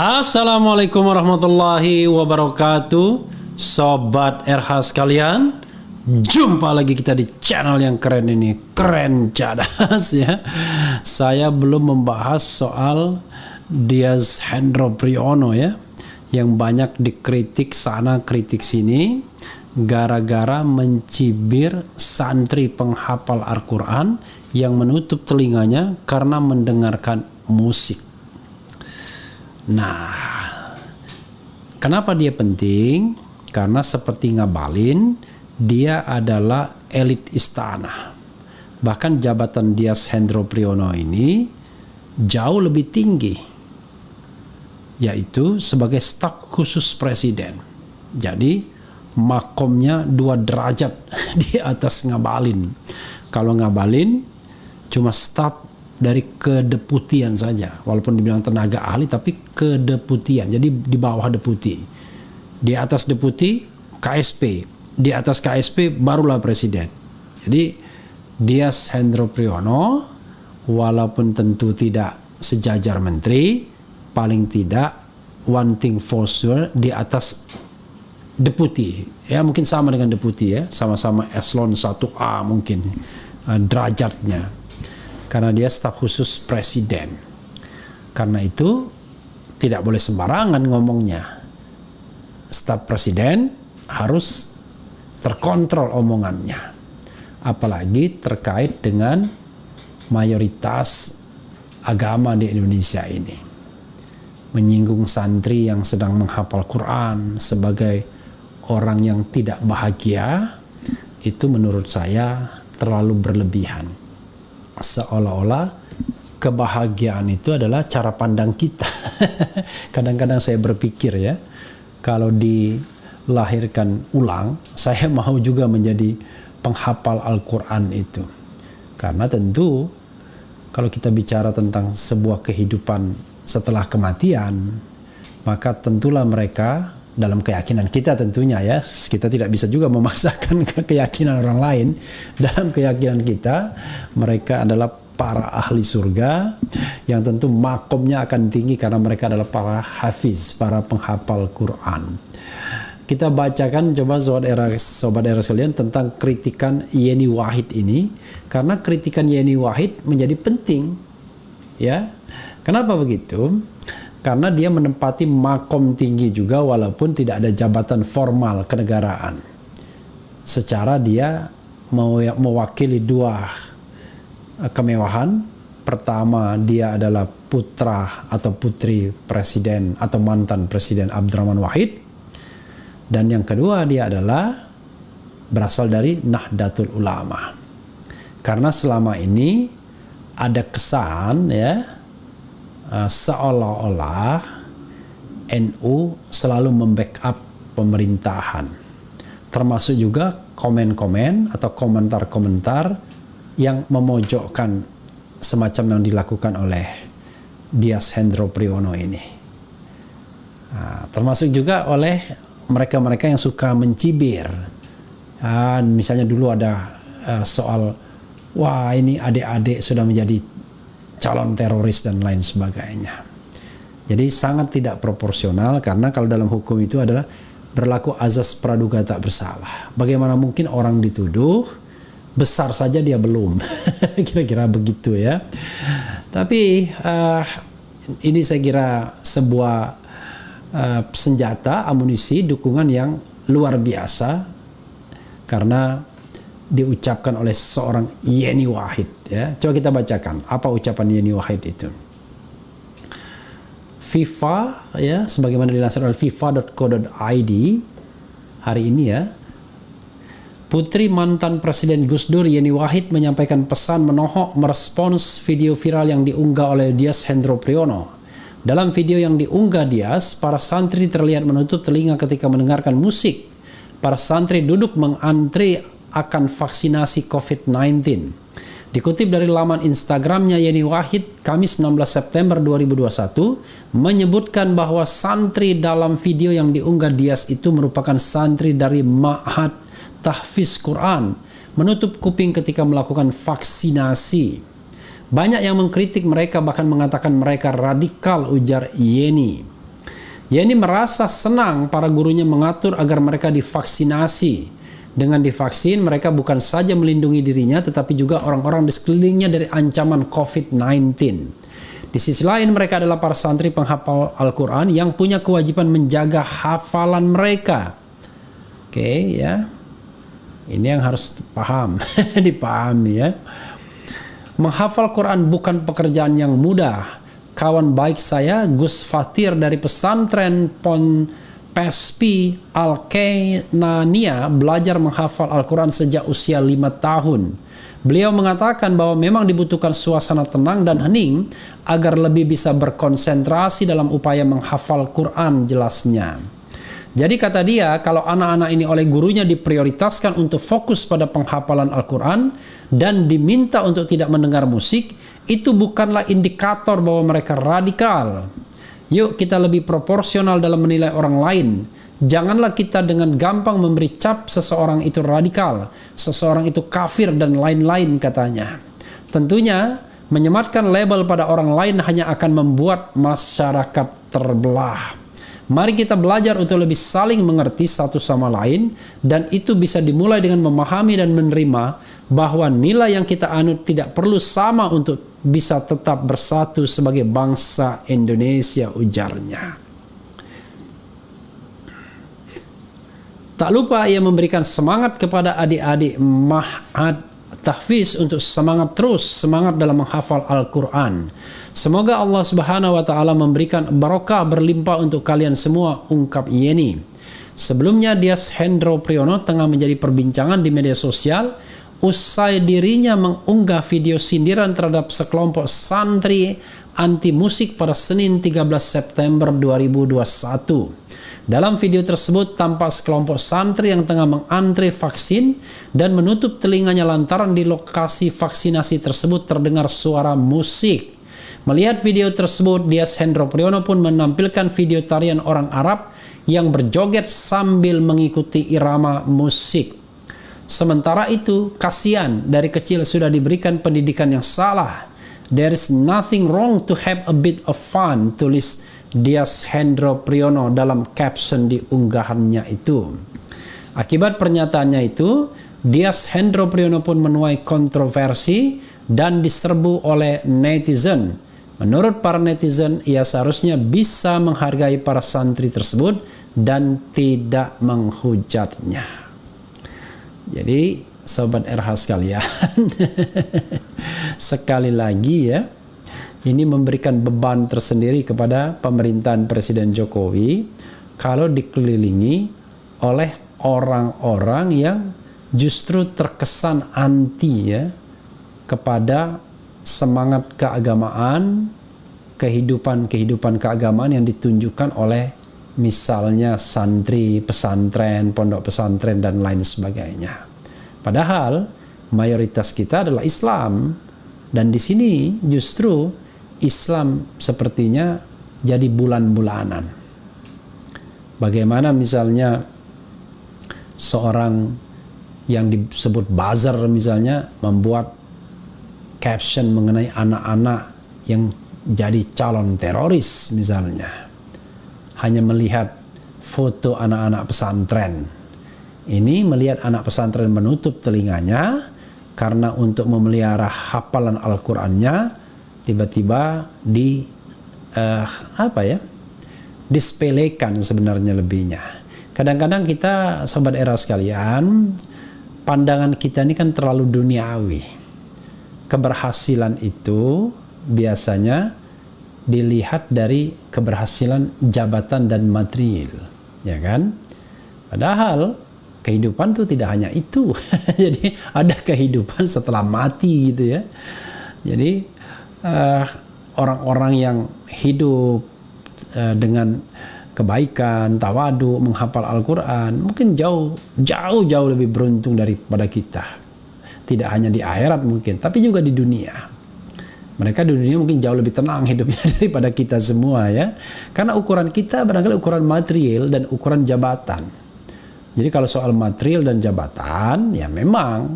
Assalamualaikum warahmatullahi wabarakatuh, Sobat RH sekalian. Jumpa lagi kita di channel yang keren ini, Keren Cadas ya. Saya belum membahas soal Dias Hendro Priyono ya, yang banyak dikritik sana kritik sini gara-gara mencibir santri penghafal Al-Quran yang menutup telinganya karena mendengarkan musik. Nah, kenapa dia penting? Karena seperti Ngabalin, dia adalah elit istana. Bahkan jabatan Dias Hendro Priyono ini jauh lebih tinggi, yaitu sebagai staf khusus presiden. Jadi makomnya 2 derajat di atas Ngabalin. Kalau Ngabalin cuma staf dari kedeputian saja, walaupun dibilang tenaga ahli tapi kedeputian, jadi di bawah deputi. Di atas deputi KSP, di atas KSP barulah presiden. Jadi Dias Hendro Priyono walaupun tentu tidak sejajar menteri, paling tidak one thing for sure di atas deputi. Ya mungkin sama dengan deputi ya, sama-sama eselon 1A mungkin derajatnya. Karena dia staf khusus presiden. Karena itu tidak boleh sembarangan ngomongnya. Staf presiden harus terkontrol omongannya. Apalagi terkait dengan mayoritas agama di Indonesia ini. Menyinggung santri yang sedang menghafal Quran sebagai orang yang tidak bahagia, itu menurut saya terlalu berlebihan. Seolah-olah kebahagiaan itu adalah cara pandang kita. Kadang-kadang saya berpikir ya, kalau dilahirkan ulang, saya mau juga menjadi penghafal Al-Quran itu. Karena tentu kalau kita bicara tentang sebuah kehidupan setelah kematian, maka tentulah mereka dalam keyakinan kita tentunya ya, kita tidak bisa juga memaksakan keyakinan orang lain. Dalam keyakinan kita, mereka adalah para ahli surga yang tentu makomnya akan tinggi karena mereka adalah para hafiz, para penghafal Quran. Kita bacakan coba sobat era sekalian tentang kritikan Yeni Wahid ini, karena kritikan Yeni Wahid menjadi penting ya. Kenapa begitu? Karena dia menempati makom tinggi juga walaupun tidak ada jabatan formal kenegaraan. Secara dia mewakili 2 kemewahan. Pertama, dia adalah putra atau putri presiden atau mantan presiden Abdurrahman Wahid. Dan yang kedua, dia adalah berasal dari Nahdlatul Ulama. Karena selama ini ada kesan ya, seolah-olah NU selalu membackup pemerintahan, termasuk juga komen-komen atau komentar-komentar yang memojokkan semacam yang dilakukan oleh Dias Hendro Priyono ini. Termasuk juga oleh mereka-mereka yang suka mencibir. Misalnya dulu ada soal, wah ini adik-adik sudah menjadi calon teroris dan lain sebagainya. Jadi sangat tidak proporsional, karena kalau dalam hukum itu adalah berlaku azas praduga tak bersalah. Bagaimana mungkin orang dituduh besar saja dia belum. Kira-kira begitu ya. Tapi ini saya kira sebuah senjata, amunisi, dukungan yang luar biasa karena diucapkan oleh seorang Yeni Wahid ya. Coba kita bacakan apa ucapan Yeni Wahid itu. FIFA ya, sebagaimana dilansir oleh fifa.co.id hari ini ya. Putri mantan Presiden Gus Dur Yeni Wahid menyampaikan pesan menohok merespons video viral yang diunggah oleh Dias Hendro Priyono. Dalam video yang diunggah Dias, para santri terlihat menutup telinga ketika mendengarkan musik. Para santri duduk mengantri akan vaksinasi COVID-19. Dikutip dari laman Instagramnya Yeni Wahid, Kamis 16 September 2021, menyebutkan bahwa santri dalam video yang diunggah Dias itu merupakan santri dari Ma'had Tahfiz Quran, menutup kuping ketika melakukan vaksinasi. Banyak yang mengkritik mereka, bahkan mengatakan mereka radikal, ujar Yeni. Ya, ini merasa senang para gurunya mengatur agar mereka divaksinasi. Dengan divaksin, mereka bukan saja melindungi dirinya, tetapi juga orang-orang di sekelilingnya dari ancaman COVID-19. Di sisi lain, mereka adalah para santri penghafal Al-Quran yang punya kewajiban menjaga hafalan mereka. Oke, ya. Ini yang harus paham, dipahami ya. Menghafal Quran bukan pekerjaan yang mudah. Kawan baik saya, Gus Fatir dari pesantren Pespi Al-Kainania belajar menghafal Al-Quran sejak usia 5 tahun. Beliau mengatakan bahwa memang dibutuhkan suasana tenang dan hening agar lebih bisa berkonsentrasi dalam upaya menghafal Quran, jelasnya. Jadi kata dia, kalau anak-anak ini oleh gurunya diprioritaskan untuk fokus pada penghafalan Al-Quran dan diminta untuk tidak mendengar musik, itu bukanlah indikator bahwa mereka radikal. Yuk kita lebih proporsional dalam menilai orang lain. Janganlah kita dengan gampang memberi cap seseorang itu radikal, seseorang itu kafir dan lain-lain, katanya. Tentunya menyematkan label pada orang lain hanya akan membuat masyarakat terbelah. Mari kita belajar untuk lebih saling mengerti satu sama lain, dan itu bisa dimulai dengan memahami dan menerima bahwa nilai yang kita anut tidak perlu sama untuk bisa tetap bersatu sebagai bangsa Indonesia, ujarnya. Tak lupa ia memberikan semangat kepada adik-adik Ma'had Tahfiz untuk semangat dalam menghafal Al-Quran. Semoga Allah Subhanahu wa Ta'ala memberikan barokah berlimpah untuk kalian semua, ungkap Yeni. Sebelumnya, Dias Hendro Priyono tengah menjadi perbincangan di media sosial usai dirinya mengunggah video sindiran terhadap sekelompok santri anti musik pada Senin 13 September 2021. Dalam video tersebut tampak sekelompok santri yang tengah mengantri vaksin dan menutup telinganya lantaran di lokasi vaksinasi tersebut terdengar suara musik. Melihat video tersebut, Dias Hendro Priyono pun menampilkan video tarian orang Arab yang berjoget sambil mengikuti irama musik. Sementara itu, kasihan, dari kecil sudah diberikan pendidikan yang salah. There is nothing wrong to have a bit of fun, tulis Dias Hendro Priyono dalam caption di unggahannya itu. Akibat pernyataannya itu, Dias Hendro Priyono pun menuai kontroversi dan diserbu oleh netizen. Menurut para netizen, ia seharusnya bisa menghargai para santri tersebut dan tidak menghujatnya. Jadi, Sobat RH sekalian, sekali lagi ya, ini memberikan beban tersendiri kepada pemerintahan Presiden Jokowi kalau dikelilingi oleh orang-orang yang justru terkesan anti ya kepada semangat keagamaan, kehidupan keagamaan yang ditunjukkan oleh misalnya santri, pesantren, pondok pesantren dan lain sebagainya. Padahal mayoritas kita adalah Islam, dan di sini justru Islam sepertinya jadi bulan-bulanan. Bagaimana misalnya seorang yang disebut buzzer misalnya membuat caption mengenai anak-anak yang jadi calon teroris misalnya, hanya melihat foto anak-anak pesantren. Ini melihat anak pesantren menutup telinganya karena untuk memelihara hafalan Al-Qur'annya, tiba-tiba disepelekan sebenarnya lebihnya. Kadang-kadang kita, Sobat Era sekalian, pandangan kita ini kan terlalu duniawi. Keberhasilan itu biasanya dilihat dari keberhasilan jabatan dan material, ya kan? Padahal kehidupan itu tidak hanya itu. Jadi ada kehidupan setelah mati gitu ya. Jadi orang-orang yang hidup dengan kebaikan, tawadu, menghafal Al-Quran mungkin jauh lebih beruntung daripada kita. Tidak hanya di akhirat mungkin, tapi juga di dunia. Mereka di dunia mungkin jauh lebih tenang hidupnya daripada kita semua ya. Karena ukuran kita barangkali ukuran material dan ukuran jabatan. Jadi kalau soal material dan jabatan, ya memang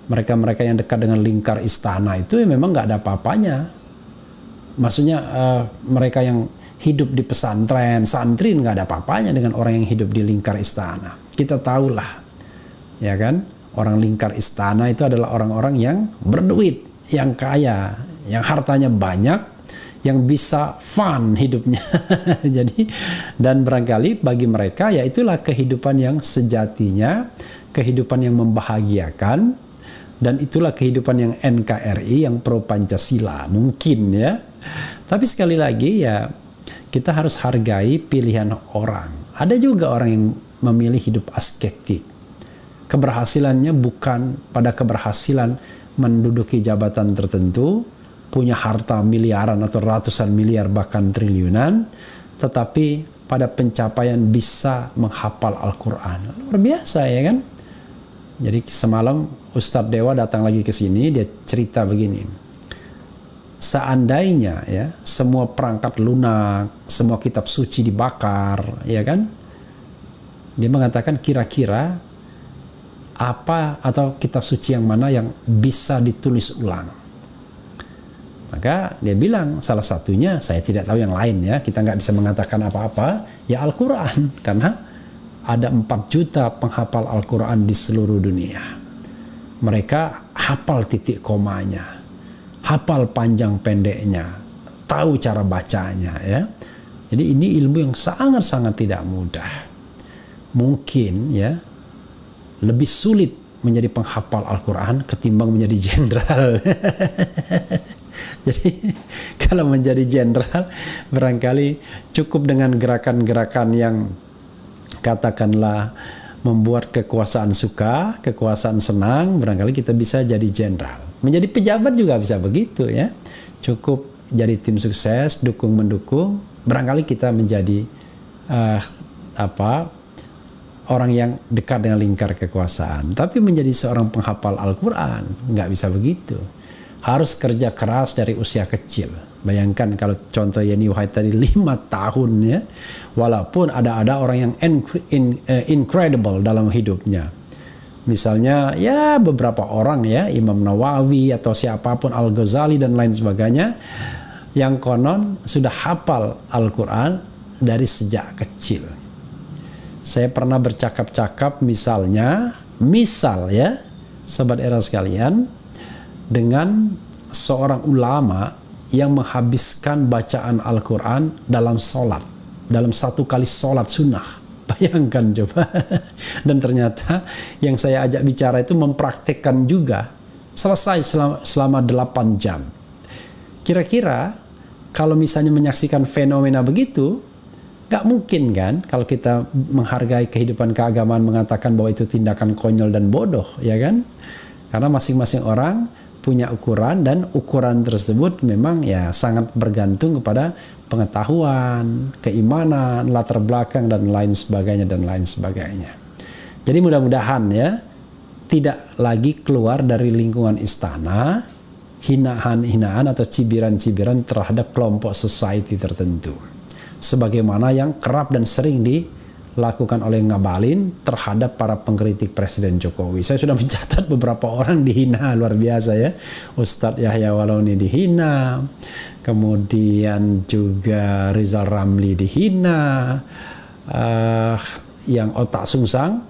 mereka-mereka yang dekat dengan lingkar istana itu ya memang nggak ada apa-apanya. Maksudnya mereka yang hidup di pesantren, santri nggak ada apa-apanya dengan orang yang hidup di lingkar istana. Kita tahulah, ya kan, orang lingkar istana itu adalah orang-orang yang berduit, yang kaya, yang hartanya banyak, yang bisa fun hidupnya. Jadi, dan barangkali bagi mereka ya itulah kehidupan yang sejatinya, kehidupan yang membahagiakan, dan itulah kehidupan yang NKRI, yang pro Pancasila mungkin ya. Tapi sekali lagi ya, kita harus hargai pilihan orang. Ada juga orang yang memilih hidup asketik. Keberhasilannya bukan pada keberhasilan menduduki jabatan tertentu, punya harta miliaran atau ratusan miliar bahkan triliunan, tetapi pada pencapaian bisa menghafal Al-Quran. Luar biasa ya kan? Jadi semalam Ustadz Dewa datang lagi ke sini, dia cerita begini. Seandainya ya semua perangkat lunak, semua kitab suci dibakar, ya kan? Dia mengatakan kira-kira apa atau kitab suci yang mana yang bisa ditulis ulang. Maka dia bilang salah satunya, saya tidak tahu yang lain ya, kita nggak bisa mengatakan apa-apa, ya Al-Quran. Karena ada 4 juta penghafal Al-Quran di seluruh dunia. Mereka hafal titik komanya, hafal panjang pendeknya, tahu cara bacanya ya. Jadi ini ilmu yang sangat-sangat tidak mudah. Mungkin ya lebih sulit menjadi penghafal Al-Quran ketimbang menjadi jenderal. Jadi kalau menjadi jenderal barangkali cukup dengan gerakan-gerakan yang katakanlah membuat kekuasaan suka, kekuasaan senang, barangkali kita bisa jadi jenderal. Menjadi pejabat juga bisa begitu ya. Cukup jadi tim sukses, dukung-mendukung, barangkali kita menjadi orang yang dekat dengan lingkar kekuasaan. Tapi menjadi seorang penghafal Al-Quran nggak bisa begitu. Harus kerja keras dari usia kecil. Bayangkan kalau contoh Yeni Wahid tadi 5 tahun ya, walaupun ada orang yang incredible dalam hidupnya. Misalnya ya beberapa orang ya, Imam Nawawi atau siapapun, Al-Ghazali dan lain sebagainya, yang konon sudah hafal Al-Quran dari sejak kecil. Saya pernah bercakap-cakap misal ya, sobat era sekalian, dengan seorang ulama yang menghabiskan bacaan Al-Quran dalam sholat, dalam 1 kali sholat sunnah. Bayangkan coba. Dan ternyata yang saya ajak bicara itu mempraktekkan juga, selesai selama 8 jam. Kira-kira kalau misalnya menyaksikan fenomena begitu, gak mungkin kan kalau kita menghargai kehidupan keagamaan mengatakan bahwa itu tindakan konyol dan bodoh, ya kan? Karena masing-masing orang punya ukuran, dan ukuran tersebut memang ya sangat bergantung kepada pengetahuan, keimanan, latar belakang dan lain sebagainya. Jadi mudah-mudahan ya tidak lagi keluar dari lingkungan istana hinaan-hinaan atau cibiran-cibiran terhadap kelompok society tertentu. Sebagaimana yang kerap dan sering dilakukan oleh Ngabalin terhadap para pengkritik Presiden Jokowi. Saya sudah mencatat beberapa orang dihina luar biasa ya. Ustadz Yahya Walauni dihina, kemudian juga Rizal Ramli dihina, yang otak sungsang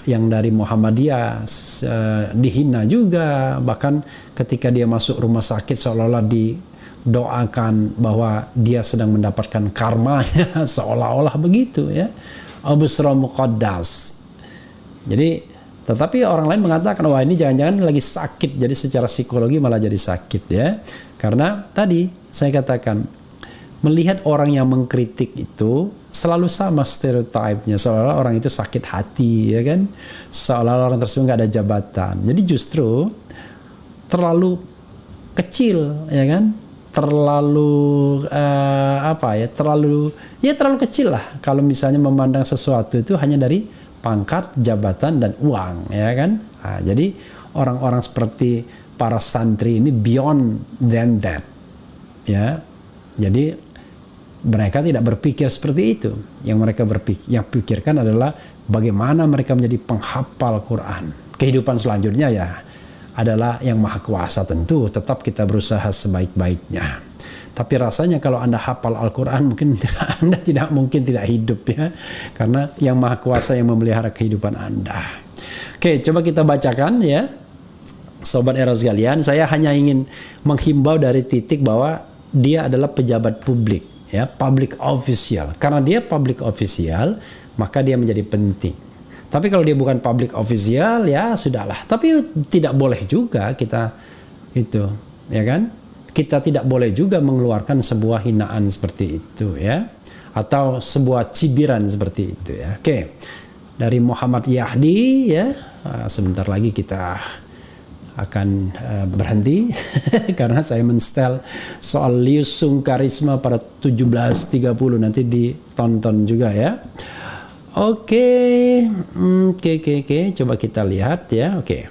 yang dari Muhammadiyah dihina juga. Bahkan ketika dia masuk rumah sakit seolah-olah doakan bahwa dia sedang mendapatkan karmanya, seolah-olah begitu ya. Abusra muqaddas. Jadi tetapi orang lain mengatakan wah ini jangan-jangan lagi sakit, jadi secara psikologi malah jadi sakit ya. Karena tadi saya katakan melihat orang yang mengkritik itu selalu sama stereotipnya, seolah-olah orang itu sakit hati ya kan, seolah-olah orang tersebut nggak ada jabatan. Jadi justru terlalu kecil ya kan, terlalu terlalu kecil lah kalau misalnya memandang sesuatu itu hanya dari pangkat, jabatan dan uang ya kan. Nah, jadi orang-orang seperti para santri ini beyond than that ya. Jadi mereka tidak berpikir seperti itu. Yang mereka pikirkan adalah bagaimana mereka menjadi penghafal Quran. Kehidupan selanjutnya ya adalah yang maha kuasa tentu, tetap kita berusaha sebaik-baiknya. Tapi rasanya kalau Anda hafal Al-Quran, mungkin Anda tidak mungkin tidak hidup ya. Karena yang Maha Kuasa yang memelihara kehidupan Anda. Oke, coba kita bacakan ya. Sobat Era sekalian, saya hanya ingin menghimbau dari titik bahwa dia adalah pejabat publik ya, public official. Karena dia public official, maka dia menjadi penting. Tapi kalau dia bukan public official, ya sudahlah. Tapi tidak boleh juga kita itu, ya kan? Kita tidak boleh juga mengeluarkan sebuah hinaan seperti itu ya, atau sebuah cibiran seperti itu ya. Oke, dari Muhammad Yahdi ya, sebentar lagi kita akan berhenti karena saya men-stel soal Lius Sungkarisma pada 17.30, nanti ditonton juga ya. Oke, coba kita lihat ya. Oke.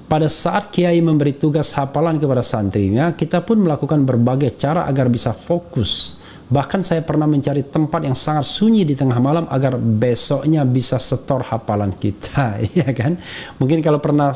Pada saat kiai memberi tugas hafalan kepada santrinya, kita pun melakukan berbagai cara agar bisa fokus. Bahkan saya pernah mencari tempat yang sangat sunyi di tengah malam agar besoknya bisa setor hafalan kita, ya kan? Mungkin kalau pernah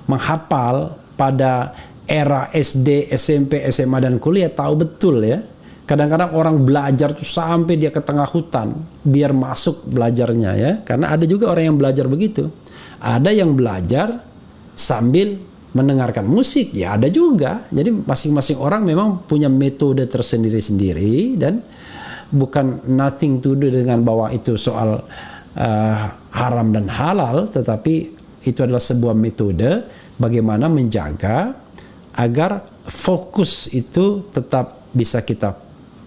menghafal pada era SD, SMP, SMA dan kuliah tahu betul ya. Kadang-kadang orang belajar tuh sampai dia ke tengah hutan biar masuk belajarnya ya. Karena ada juga orang yang belajar begitu. Ada yang belajar sambil mendengarkan musik, ya ada juga. Jadi masing-masing orang memang punya metode tersendiri-sendiri dan bukan nothing to do dengan bahwa itu soal haram dan halal, tetapi itu adalah sebuah metode bagaimana menjaga agar fokus itu tetap bisa kita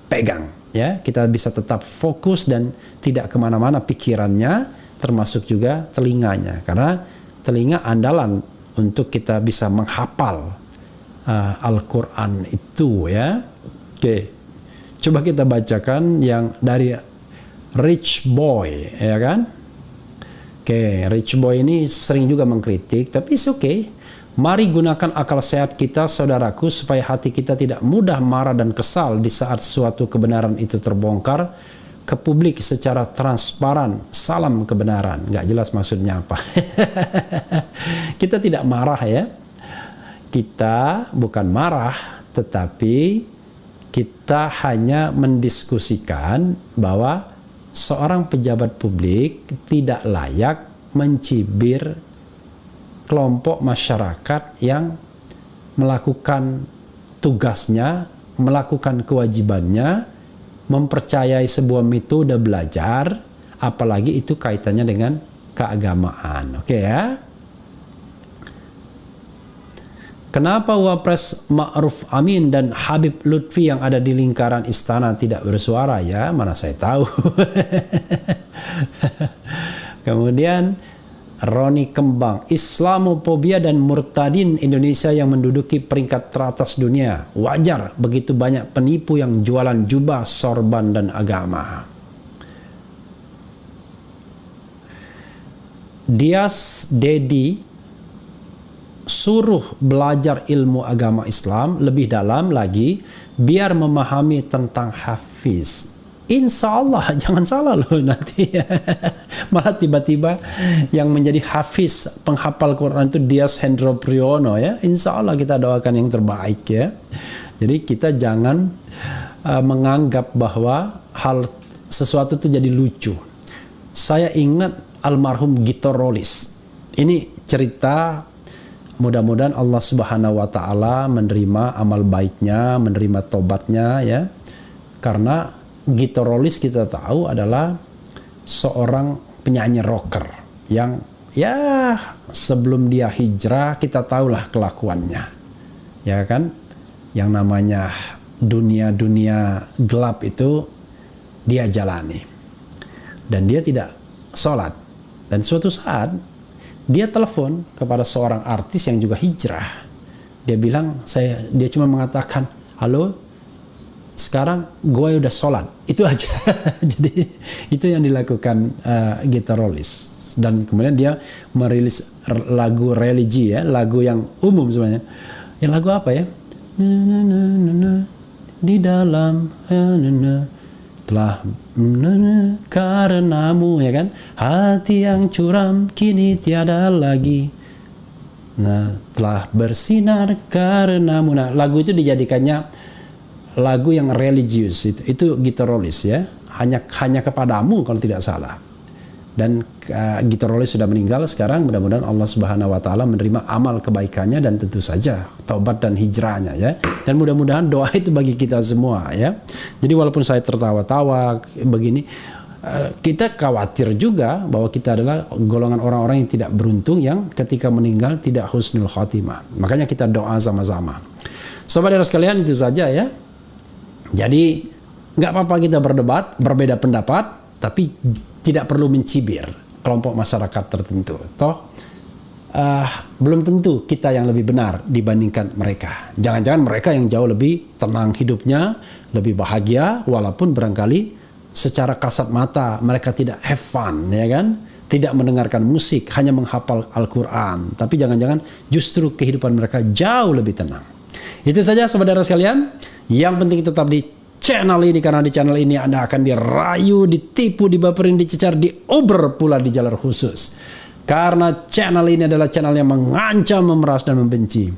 pegang, ya, kita bisa tetap fokus dan tidak kemana-mana pikirannya, termasuk juga telinganya, karena telinga andalan untuk kita bisa menghafal Al-Quran itu ya. Oke, coba kita bacakan yang dari Rich Boy ya kan. Oke, Rich Boy ini sering juga mengkritik, tapi it's okay. Mari gunakan akal sehat kita saudaraku supaya hati kita tidak mudah marah dan kesal di saat suatu kebenaran itu terbongkar ke publik secara transparan. Salam kebenaran. Nggak jelas maksudnya apa. Kita tidak marah ya. Kita bukan marah, tetapi kita hanya mendiskusikan bahwa seorang pejabat publik tidak layak mencibir kelompok masyarakat yang melakukan tugasnya, melakukan kewajibannya, mempercayai sebuah metode belajar, apalagi itu kaitannya dengan keagamaan. Oke ya. Kenapa Wapres Ma'ruf Amin dan Habib Lutfi yang ada di lingkaran istana tidak bersuara ya? Mana saya tahu. Kemudian Roni Kembang, Islamophobia dan murtadin Indonesia yang menduduki peringkat teratas dunia. Wajar begitu banyak penipu yang jualan jubah, sorban dan agama. Dias Dedi, suruh belajar ilmu agama Islam lebih dalam lagi biar memahami tentang hafiz. Insya Allah, jangan salah loh nanti ya. Malah tiba-tiba yang menjadi hafiz penghafal Quran itu Dias Hendro Priyono ya. Insya Allah kita doakan yang terbaik ya. Jadi kita jangan menganggap bahwa hal sesuatu itu jadi lucu. Saya ingat almarhum Gito Rolis. Ini cerita, mudah-mudahan Allah Subhanahu wa taala menerima amal baiknya, menerima tobatnya ya. Karena Gito Rolis kita tahu adalah seorang penyanyi rocker yang ya sebelum dia hijrah kita tahulah kelakuannya. Ya kan? Yang namanya dunia-dunia gelap itu dia jalani. Dan dia tidak sholat. Dan suatu saat dia telepon kepada seorang artis yang juga hijrah. Dia bilang, dia cuma mengatakan, halo, sekarang gue udah sholat. Itu aja. Jadi itu yang dilakukan Gito Rolis. Dan kemudian dia merilis lagu religi ya, lagu yang umum sebenarnya. Yang lagu apa ya? Di dalam telah karenamu ya kan, hati yang curam kini tiada lagi Nah, telah bersinar karenamu. Nah, lagu itu dijadikannya lagu yang religius. Itu gitarolis ya. Hanya kepadamu kalau tidak salah. Dan gitarolis sudah meninggal sekarang. Mudah-mudahan Allah Subhanahu wa taala menerima amal kebaikannya dan tentu saja taubat dan hijrahnya ya. Dan mudah-mudahan doa itu bagi kita semua ya. Jadi walaupun saya tertawa-tawa begini, kita khawatir juga bahwa kita adalah golongan orang-orang yang tidak beruntung, yang ketika meninggal tidak husnul khotimah. Makanya kita doa sama-sama. Saudara sekalian, itu saja ya. Jadi nggak apa-apa kita berdebat, berbeda pendapat, tapi tidak perlu mencibir kelompok masyarakat tertentu. Toh belum tentu kita yang lebih benar dibandingkan mereka. Jangan-jangan mereka yang jauh lebih tenang hidupnya, lebih bahagia, walaupun barangkali secara kasat mata mereka tidak have fun, ya kan? Tidak mendengarkan musik, hanya menghafal Al-Quran. Tapi jangan-jangan justru kehidupan mereka jauh lebih tenang. Itu saja saudara sekalian. Yang penting tetap di channel ini, karena di channel ini Anda akan dirayu, ditipu, dibaperin, dicecar, diober pula di jalur khusus. Karena channel ini adalah channel yang mengancam, memeras, dan membenci.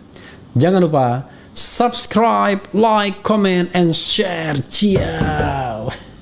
Jangan lupa subscribe, like, comment, and share. Ciao.